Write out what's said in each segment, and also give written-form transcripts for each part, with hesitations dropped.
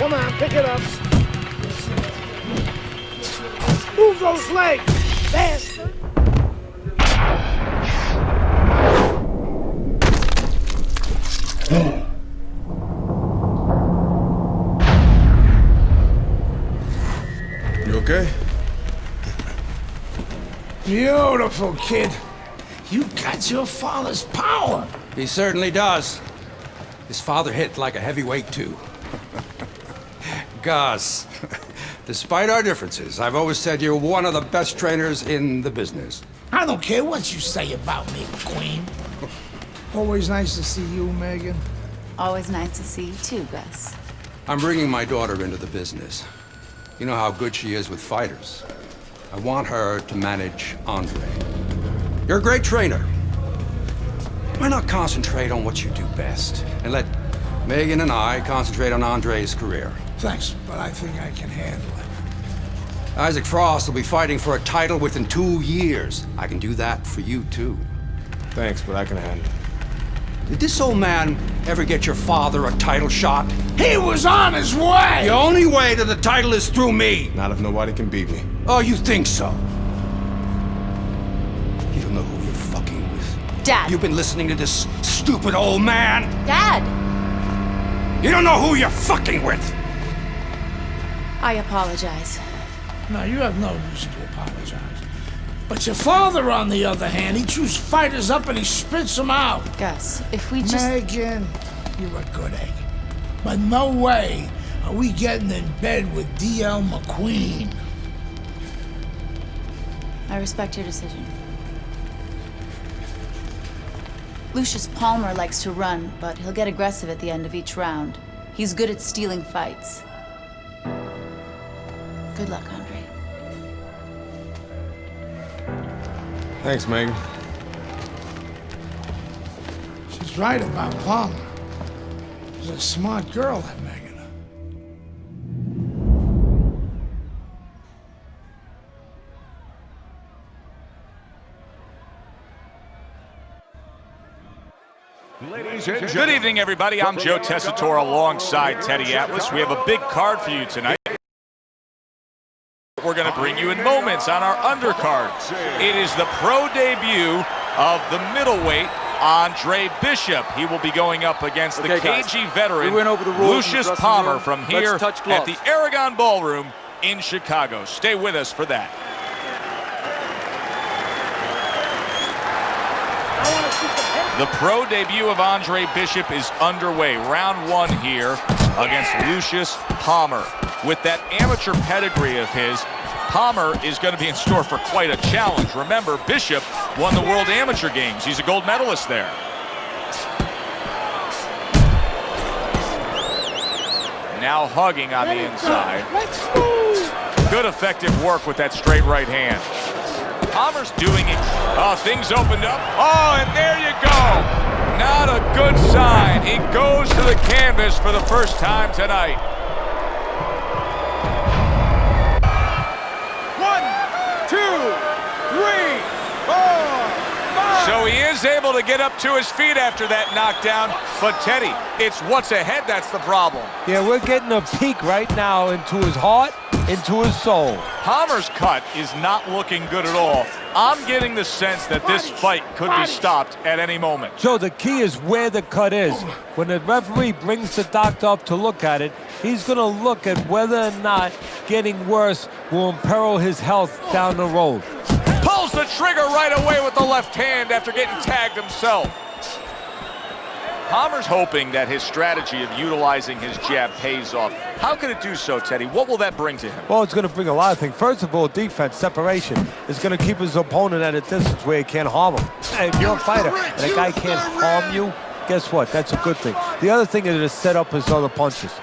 Come on, pick it up. Move those legs, bastard. You okay? Beautiful, kid. You got your father's power. He certainly does. His father hit like a heavyweight, too. Gus, despite our differences, I've always said you're one of the best trainers in the business. I don't care what you say about me, Queen. Always nice to see you, Megan. Always nice to see you too, Gus. I'm bringing my daughter into the business. You know how good she is with fighters. I want her to manage Andre. You're a great trainer. Why not concentrate on what you do best and let Megan and I concentrate on Andre's career? Thanks, but I think I can handle it. Isaac Frost will be fighting for a title within 2 years. I can do that for you, too. Thanks, but I can handle it. Did this old man ever get your father a title shot? He was on his way! The only way to the title is through me! Not if nobody can beat me. Oh, you think so? You don't know who you're fucking with. Dad! You've been listening to this stupid old man! Dad! You don't know who you're fucking with! I apologize. No, you have no reason to apologize. But your father, on the other hand, he chews fighters up and he spits them out. Gus, if we just... Megan, you're a good egg. But no way are we getting in bed with D.L. McQueen. I respect your decision. Lucius Palmer likes to run, but he'll get aggressive at the end of each round. He's good at stealing fights. Good luck, Andre. Thanks, Megan. She's right about Palmer. She's a smart girl, that Megan. Good evening, everybody. I'm Joe Tessitore alongside Teddy Atlas. We have a big card for you tonight. We're going to bring you in moments on our undercard. It is the pro debut of the middleweight, Andre Bishop. He will be going up against the KG veteran, Lucius Palmer, from here at the Aragon Ballroom in Chicago. Stay with us for that. The pro debut of Andre Bishop is underway. Round one here against Lucius Palmer. With that amateur pedigree of his, Palmer is going to be in store for quite a challenge. Remember, Bishop won the World Amateur Games. He's a gold medalist there. Now hugging on the inside. Good effective work with that straight right hand. Palmer's doing it. Oh, things opened up. Oh, and there you go. Not a good sign. He goes to the canvas for the first time tonight. 1, 2, 3, 4, 5. So he is able to get up to his feet after that knockdown. But Teddy, it's what's ahead that's the problem. Yeah, we're getting a peek right now into his heart, into his soul. Palmer's cut is not looking good at all. I'm getting the sense that this fight could be stopped at any moment. So the key is where the cut is. When the referee brings the doctor up to look at it, he's going to look at whether or not getting worse will imperil his health down the road. Pulls the trigger right away with the left hand after getting tagged himself. Palmer's hoping that his strategy of utilizing his jab pays off. How can it do so, Teddy? What will that bring to him? Well, it's going to bring a lot of things. First of all, defense, separation. It's going to keep his opponent at a distance where he can't harm him. If you're a fighter and a guy can't harm you, guess what? That's a good thing. The other thing is to set up his other punches.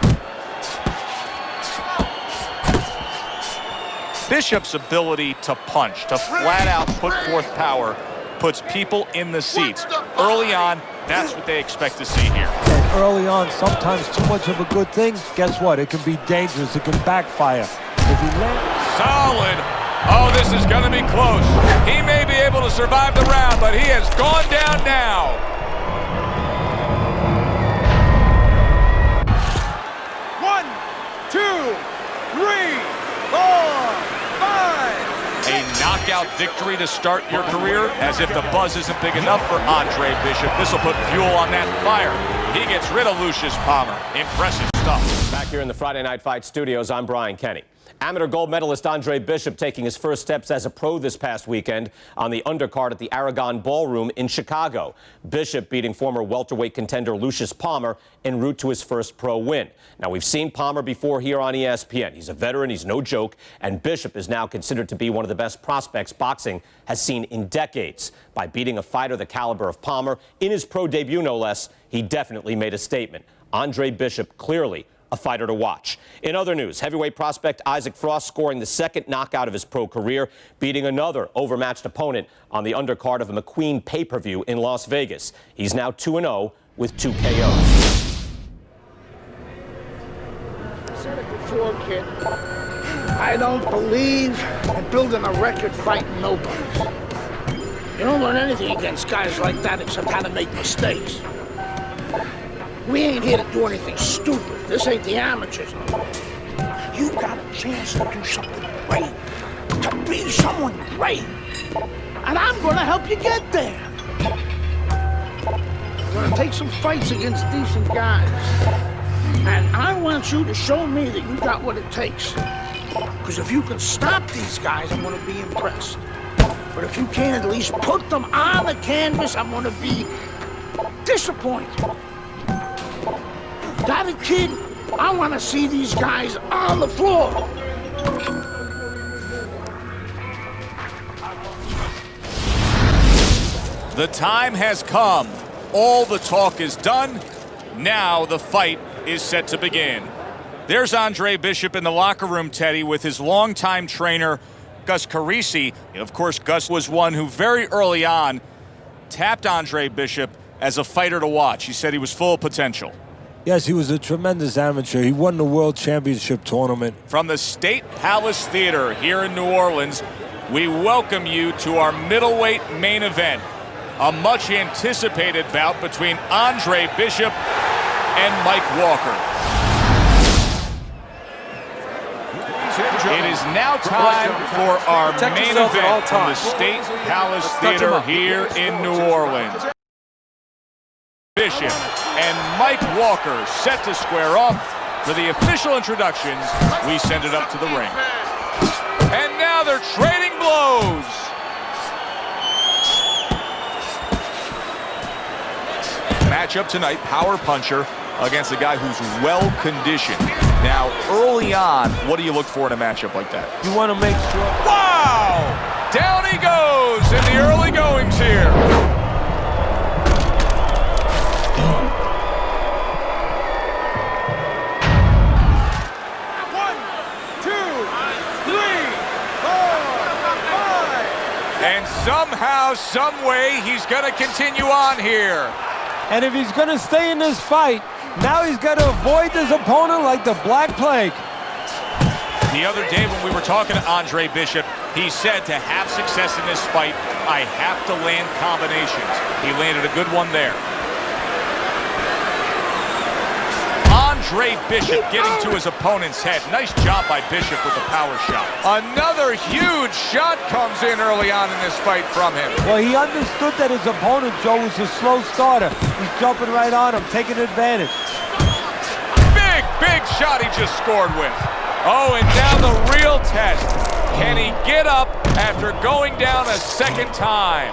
Bishop's ability to punch, to flat out put forth power, puts people in the seats. Early on, that's what they expect to see here. And early on, sometimes too much of a good thing, guess what? It can be dangerous. It can backfire. If he lands... Solid. Oh, this is going to be close. He may be able to survive the round, but he has gone down now. knockout victory to start your career, as if the buzz isn't big enough for Andre Bishop. This will put fuel on that fire. He gets rid of Lucius Palmer. Impressive stuff. Back here in the Friday Night Fight studios, I'm Brian Kenny. Amateur gold medalist Andre Bishop taking his first steps as a pro this past weekend on the undercard at the Aragon Ballroom in Chicago. Bishop beating former welterweight contender Lucius Palmer en route to his first pro win. Now, we've seen Palmer before here on ESPN. He's a veteran, he's no joke, and Bishop is now considered to be one of the best prospects boxing has seen in decades. By beating a fighter the caliber of Palmer in his pro debut, no less, he definitely made a statement. Andre Bishop clearly a fighter to watch. In other news, heavyweight prospect Isaac Frost scoring the second knockout of his pro career, beating another overmatched opponent on the undercard of a McQueen pay-per-view in Las Vegas. He's now 2-0 with 2 KOs. I said it before, kid. I don't believe in building a record fighting nobodies. You don't learn anything against guys like that except how to make mistakes. We ain't here to do anything stupid. This ain't the amateurs. You got a chance to do something great, to be someone great, and I'm gonna help you get there. I'm gonna take some fights against decent guys, and I want you to show me that you got what it takes. Because if you can stop these guys, I'm gonna be impressed. But if you can't at least put them on the canvas, I'm gonna be disappointed. Got it, kid? I want to see these guys on the floor. The time has come. All the talk is done. Now the fight is set to begin. There's Andre Bishop in the locker room, Teddy, with his longtime trainer, Gus Carisi. Of course, Gus was one who very early on tapped Andre Bishop as a fighter to watch. He said he was full of potential. Yes, he was a tremendous amateur. He won the World Championship tournament. From the State Palace Theater here in New Orleans, we welcome you to our middleweight main event. A much anticipated bout between Andre Bishop and Mike Walker. It is now time for our main event from the State Palace Theater here in New Orleans. Bishop and Mike Walker set to square off. For the official introductions, we send it up to the ring. And now they're trading blows. Matchup tonight, power puncher against a guy who's well-conditioned. Now, early on, what do you look for in a matchup like that? You want to make sure... Wow! Down he goes in the early goings here. And somehow, some way, he's going to continue on here. And if he's going to stay in this fight, now he's got to avoid his opponent like the Black Plague. The other day when we were talking to Andre Bishop, he said to have success in this fight, I have to land combinations. He landed a good one there. Andre Bishop getting to his opponent's head. Nice job by Bishop with the power shot. Another huge shot comes in early on in this fight from him. Well, he understood that his opponent, Joe, was a slow starter. He's jumping right on him, taking advantage. Big shot he just scored with. Oh, and now the real test. Can he get up after going down a second time?